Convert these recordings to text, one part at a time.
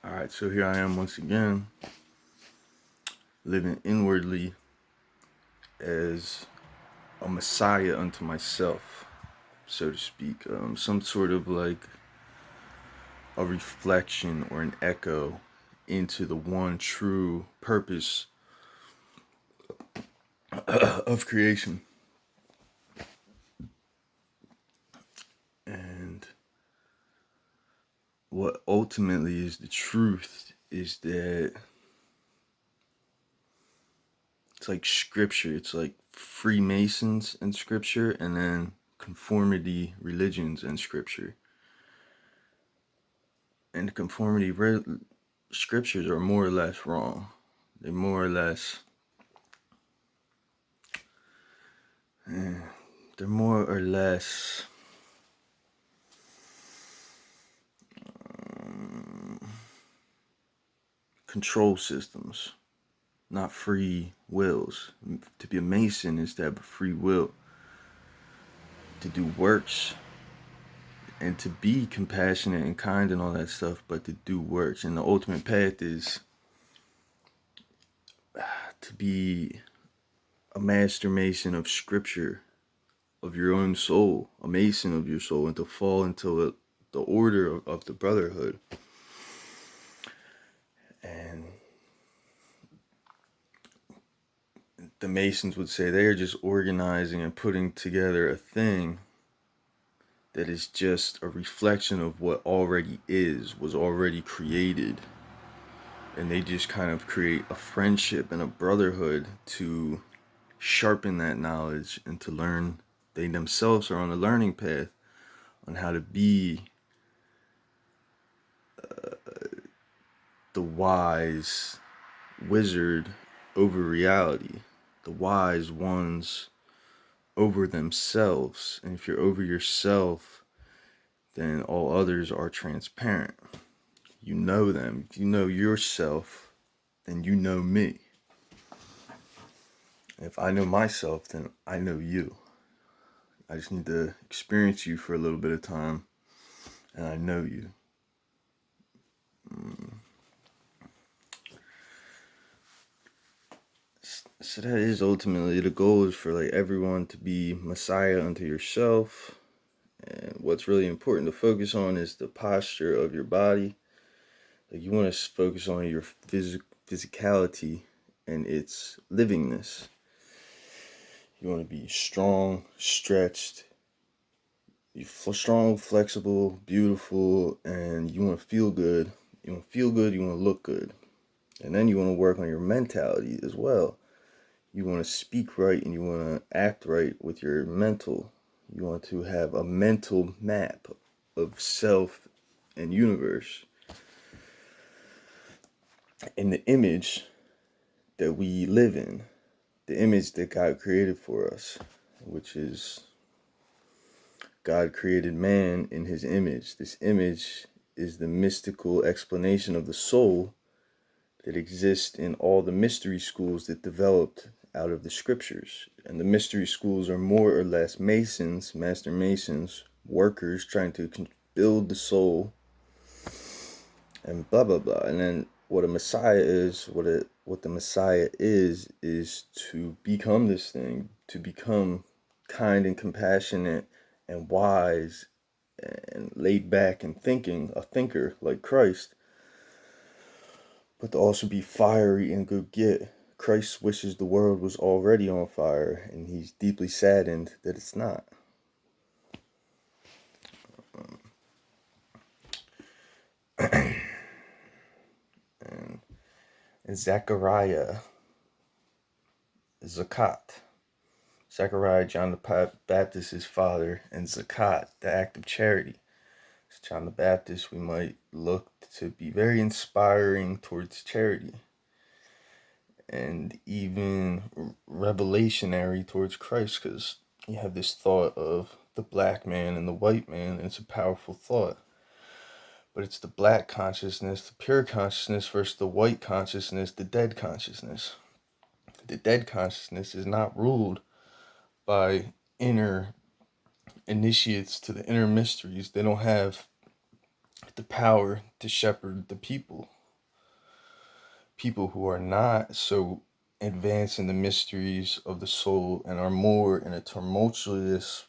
Alright, so here I am once again, living inwardly as a messiah unto myself, so to speak. Some sort of like a reflection or an echo into the one true purpose of creation. And what ultimately is the truth is that it's like scripture. It's like Freemasons and scripture, and then conformity religions and scripture. And the conformity scriptures are more or less wrong. They're more or less, they're more or less control systems, not free wills. To be a Mason is to have a free will, to do works, and to be compassionate and kind and all that stuff, but to do works. And the ultimate path is to be a master Mason of scripture, of your own soul, a Mason of your soul, and to fall into the order of the brotherhood. And the Masons would say they are just organizing and putting together a thing that is just a reflection of what already was already created. And they just kind of create a friendship and a brotherhood to sharpen that knowledge and to learn. They themselves are on a learning path on how to be the wise wizard over reality, the wise ones over themselves. And if you're over yourself, then all others are transparent. You know them. If you know yourself, then you know me. If I know myself, then I know you. I just need to experience you for a little bit of time, and I know you. So that is ultimately the goal, is for like everyone to be Messiah unto yourself. And what's really important to focus on is the posture of your body. Like, you want to focus on your physicality and its livingness. You want to be strong, stretched, strong, flexible, beautiful, and you want to feel good. You want to feel good, you want to look good. And then you want to work on your mentality as well. You want to speak right and you want to act right with your mental. You want to have a mental map of self and universe. And the image that we live in, the image that God created for us, which is God created man in his image. This image is the mystical explanation of the soul that exists in all the mystery schools that developed out of the scriptures. And the mystery schools are more or less Masons, master Masons, workers trying to build the soul and blah, blah, blah. And then what a Messiah is, what the Messiah is to become this thing, to become kind and compassionate and wise and laid back and thinking, a thinker like Christ, but to also be fiery and go get. Christ wishes the world was already on fire, and he's deeply saddened that it's not. And Zechariah, Zakat. Zechariah, John the Baptist's father, and Zakat, the act of charity. As John the Baptist, we might look to be very inspiring towards charity, and even revelationary towards Christ, because you have this thought of the black man and the white man, and it's a powerful thought. But it's the black consciousness, the pure consciousness, versus the white consciousness, the dead consciousness. The dead consciousness is not ruled by inner initiates to the inner mysteries. They don't have the power to shepherd the people. people who are not so advanced in the mysteries of the soul and are more in a tumultuous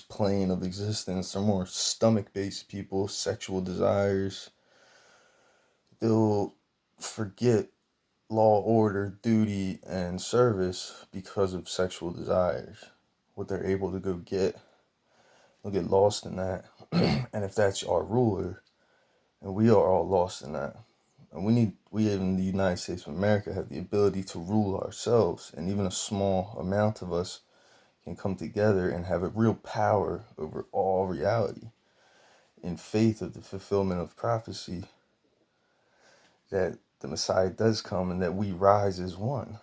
plane of existence, are more stomach-based people, sexual desires, they'll forget law, order, duty, and service because of sexual desires. What they're able to go get, they'll get lost in that. And if that's our ruler, and we are all lost in that. And we in the United States of America have the ability to rule ourselves, and even a small amount of us can come together and have a real power over all reality in faith of the fulfillment of prophecy that the Messiah does come and that we rise as one.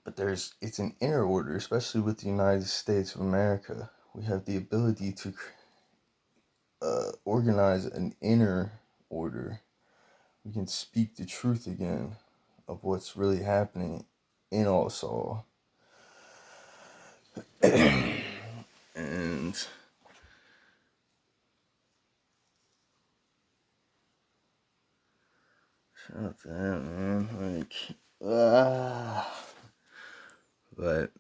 But it's an inner order, especially with the United States of America. We have the ability to organize an inner order. We can speak the truth again of what's really happening in us all. And shout out to that, man. But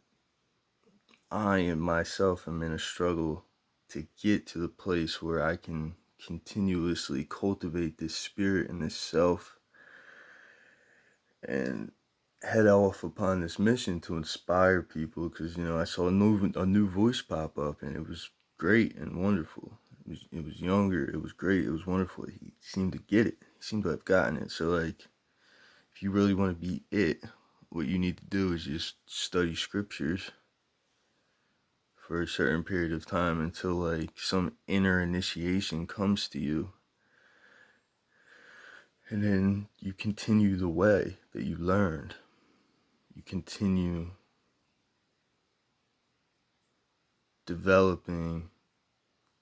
I myself am in a struggle to get to the place where I can continuously cultivate this spirit and this self and head off upon this mission to inspire people, because I saw a new voice pop up, and it was great and wonderful. It was younger, it was great, it was wonderful. He seemed to get it. He seemed to have gotten it. So like, if you really want to be it, what you need to do is just study scriptures for a certain period of time until like some inner initiation comes to you. And then you continue the way that you learned. You continue developing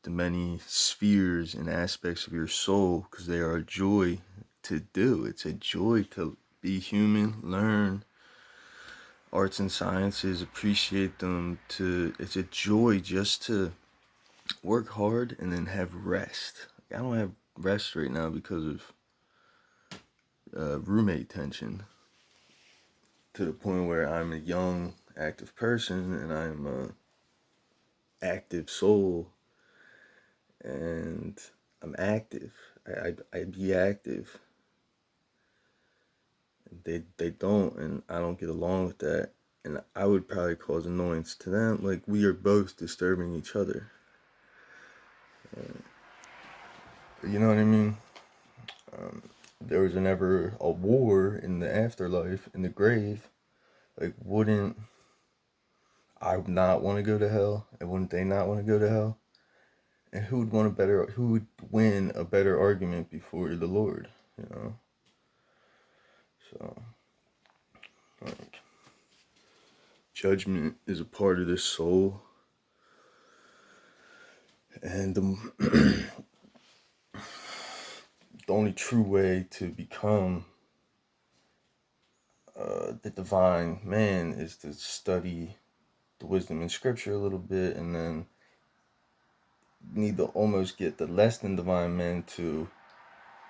the many spheres and aspects of your soul, because they are a joy to do. It's a joy to be human, learn arts and sciences, appreciate them. It's a joy just to work hard and then have rest. I don't have rest right now because of roommate tension, to the point where I'm a young, active person, and I'm a active soul, and I'm active. I be active. They don't, and I don't get along with that, and I would probably cause annoyance to them. Like, we are both disturbing each other. You know what I mean? There was never a war in the afterlife, in the grave. Like, wouldn't I not want to go to hell? And wouldn't they not want to go to hell? And who would win a better argument before the Lord, So, like, judgment is a part of this soul. And the only true way to become the divine man is to study the wisdom in scripture a little bit, and then need to almost get the less than divine men to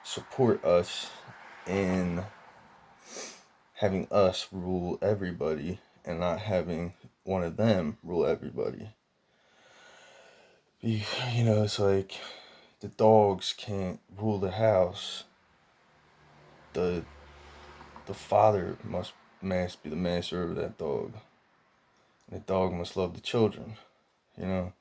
support us in having us rule everybody and not having one of them rule everybody. It's like the dogs can't rule the house. The father must be the master of that dog. And the dog must love the children, And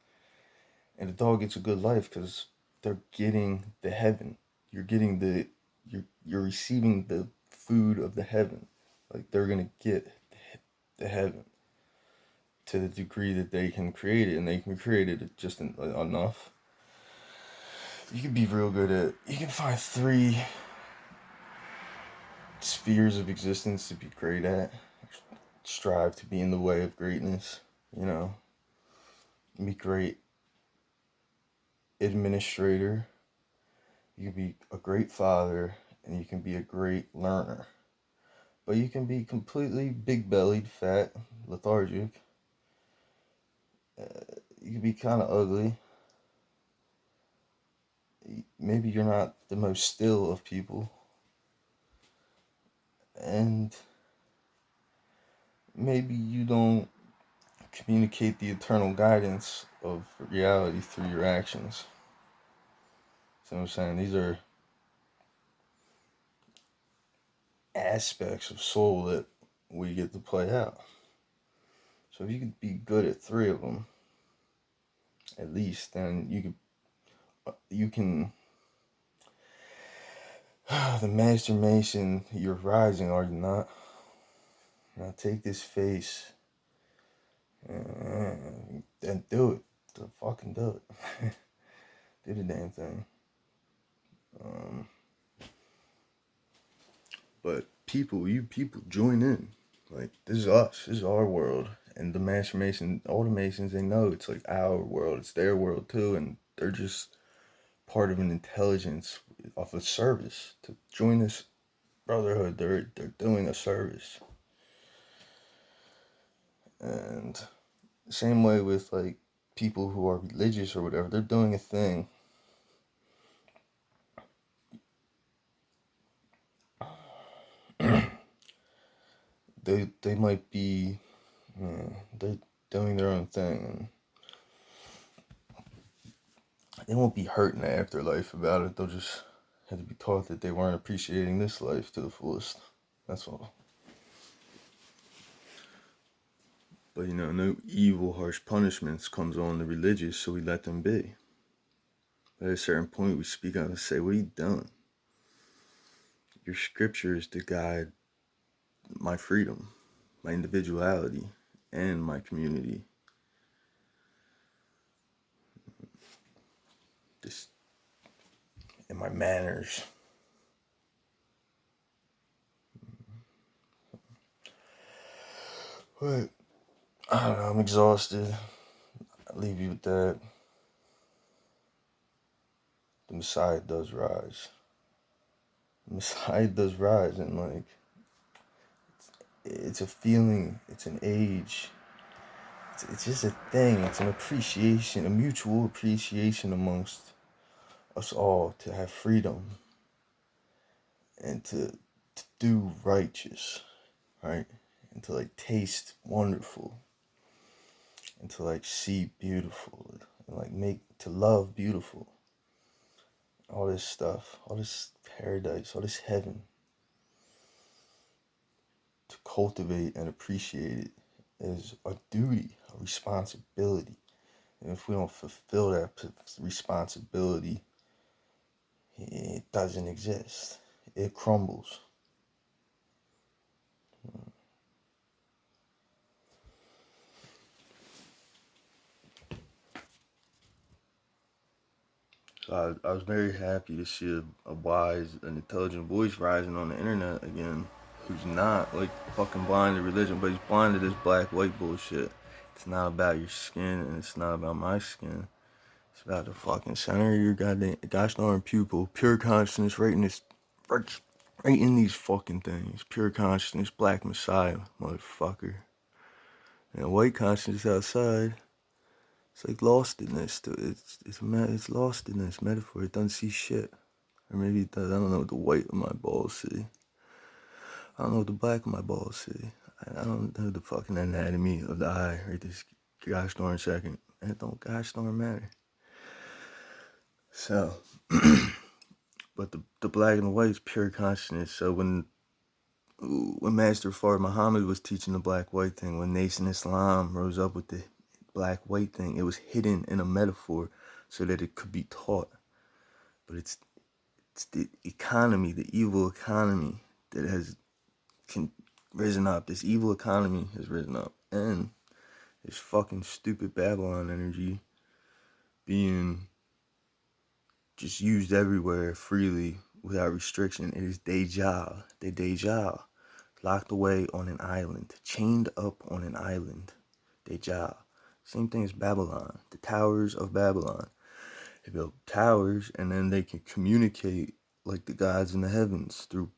the dog gets a good life because they're getting the heaven. You're receiving the food of the heaven. Like, they're gonna get the heaven to the degree that they can create it, and they can create it just enough. You can be real good at. You can find 3 spheres of existence to be great at. Strive to be in the way of greatness. Be great administrator. You can be a great father, and you can be a great learner. But you can be completely big-bellied, fat, lethargic. You can be kind of ugly. maybe you're not the most still of people, and maybe you don't communicate the eternal guidance of reality through your actions. So I'm saying these are aspects of soul that we get to play out. So if you could be good at 3 of them, at least, then you can. The Master Mason, you're rising, are you not? Now take this face and do it. Fucking do it. Do the damn thing. But you people join in. Like, this is us. This is our world. And the Master Mason, all the Masons, they know it's like our world. It's their world too. And they're just part of an intelligence of a service. To join this brotherhood, they're doing a service. And same way with like people who are religious or whatever, they're doing a thing. they might be, they're doing their own thing, and they won't be hurt in the afterlife about it. They'll just have to be taught that they weren't appreciating this life to the fullest. That's all. But no evil, harsh punishments comes on the religious, so we let them be. But at a certain point, we speak out and say, "What are you doing? Your scripture is to guide my freedom, my individuality, and my community. Just and my manners." But I don't know, I'm exhausted. I leave you with that. The Messiah does rise. The Messiah does rise, and like, it's a feeling, it's an age, it's just a thing, it's an appreciation, a mutual appreciation amongst us all to have freedom and to do righteous, right? And to like taste wonderful and to like see beautiful and like to love beautiful. All this stuff, all this paradise, all this heaven. To cultivate and appreciate it is a duty, a responsibility. And if we don't fulfill that responsibility, it doesn't exist. It crumbles. So I was very happy to see a wise and intelligent voice rising on the internet again, who's not like fucking blind to religion, but he's blind to this black-white bullshit. It's not about your skin, and it's not about my skin. It's about the fucking center of your goddamn gosh darn pupil, pure consciousness, right in these fucking things. Pure consciousness, black messiah, motherfucker. And white consciousness outside, it's like lostedness. It's lostedness metaphor. It doesn't see shit, or maybe it does. I don't know what the white of my balls see. I don't know what the black of my balls see. I don't know the fucking anatomy of the eye right this gosh darn second. And it don't gosh darn matter. So, but the black and the white is pure consciousness. So when Master Fard Muhammad was teaching the black-white thing, when Nation Islam rose up with the black-white thing, it was hidden in a metaphor so that it could be taught. But it's the economy, the evil economy that has risen up. This evil economy has risen up. And this fucking stupid Babylon energy being just used everywhere freely without restriction. It is Deja. The Deja. Locked away on an island. Chained up on an island. Deja. Same thing as Babylon. The towers of Babylon. They built towers and then they can communicate like the gods in the heavens through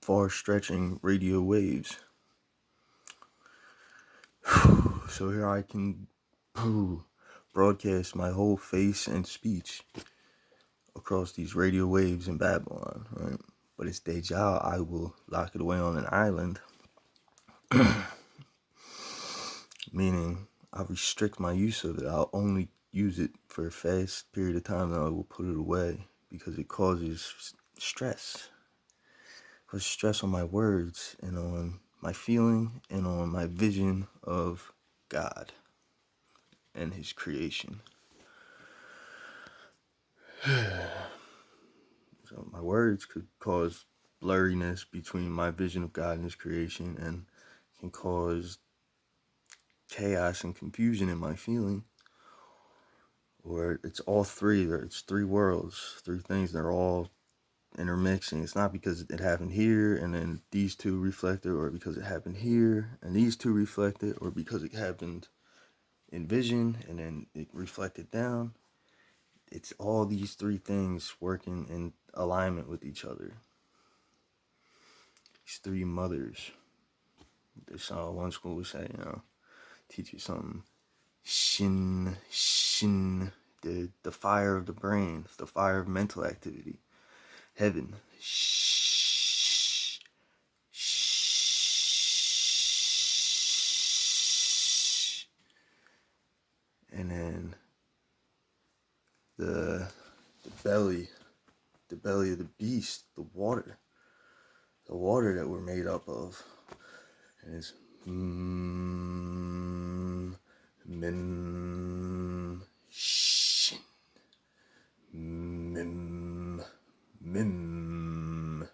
far-stretching radio waves. So here I can broadcast my whole face and speech across these radio waves in Babylon, right? But it's Deja, I will lock it away on an island, meaning I'll restrict my use of it. I'll only use it for a fast period of time, and I will put it away because it causes stress. It causes stress on my words and on my feeling and on my vision of God and his creation. So my words could cause blurriness between my vision of God and his creation, and can cause chaos and confusion in my feeling. Or it's all three, it's three worlds, three things that are all intermixing. It's not because it happened here and then these two reflected, or because it happened here and these two reflected, or because it happened in vision and then it reflected down. It's all these three things working in alignment with each other. These three mothers. They saw one school would say, teach you something. Shin, the fire of the brain, the fire of mental activity. Heaven, and then the belly of the beast, the water that we're made up of, and it's mim shin mim mim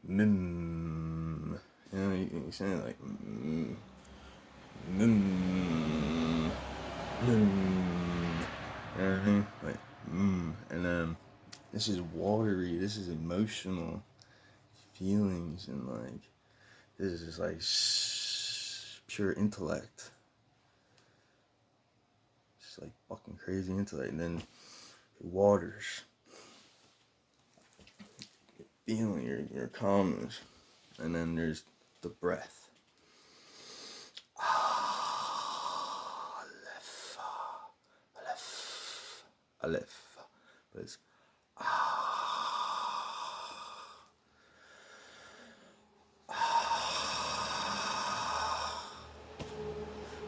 mim. You saying like mim mim. You know what I mean? Like and then this is watery. This is emotional feelings, and like this is just like pure intellect. It's like fucking crazy intellect. And then it waters. Feeling your calmness. And then there's the breath. Aleph. But it's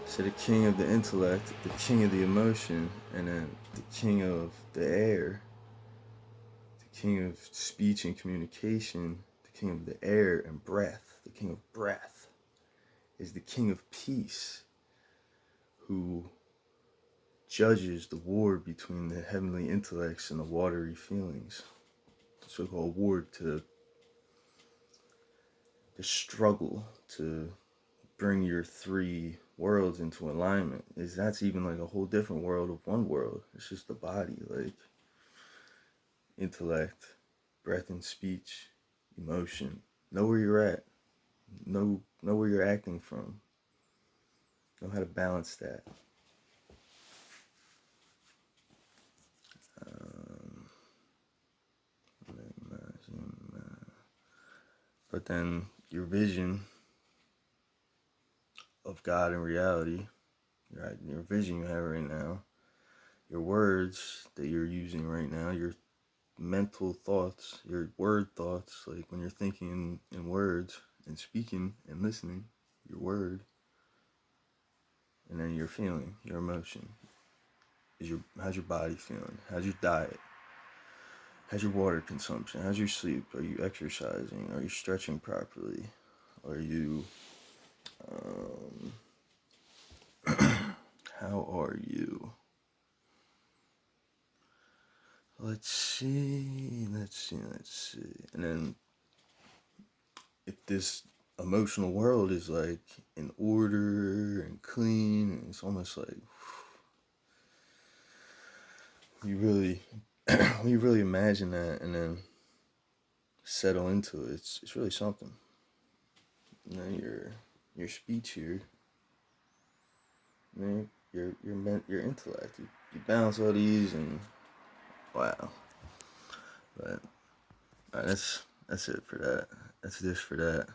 so the king of the intellect, the king of the emotion, and then the king of the air, the king of speech and communication, the king of the air and breath, the king of breath is the king of peace, who judges the war between the heavenly intellects and the watery feelings. The so-called war to the struggle to bring your three worlds into alignment. That's even like a whole different world of one world. It's just the body, like intellect, breath and speech, emotion. Know where you're at. Know where you're acting from. Know how to balance that. But then your vision of God and reality, right? Your vision you have right now, your words that you're using right now, your mental thoughts, your word thoughts, like when you're thinking in words and speaking and listening, your word, and then your feeling, your emotion. How's your body feeling? How's your diet? How's your water consumption? How's your sleep? Are you exercising? Are you stretching properly? Are you how are you? Let's see. And then if this emotional world is like in order and clean, and it's almost like you really when you really imagine that and then settle into it, it's really something. You know, your speech here, man, your intellect, you balance all these, and wow. But that's it for that. That's this for that.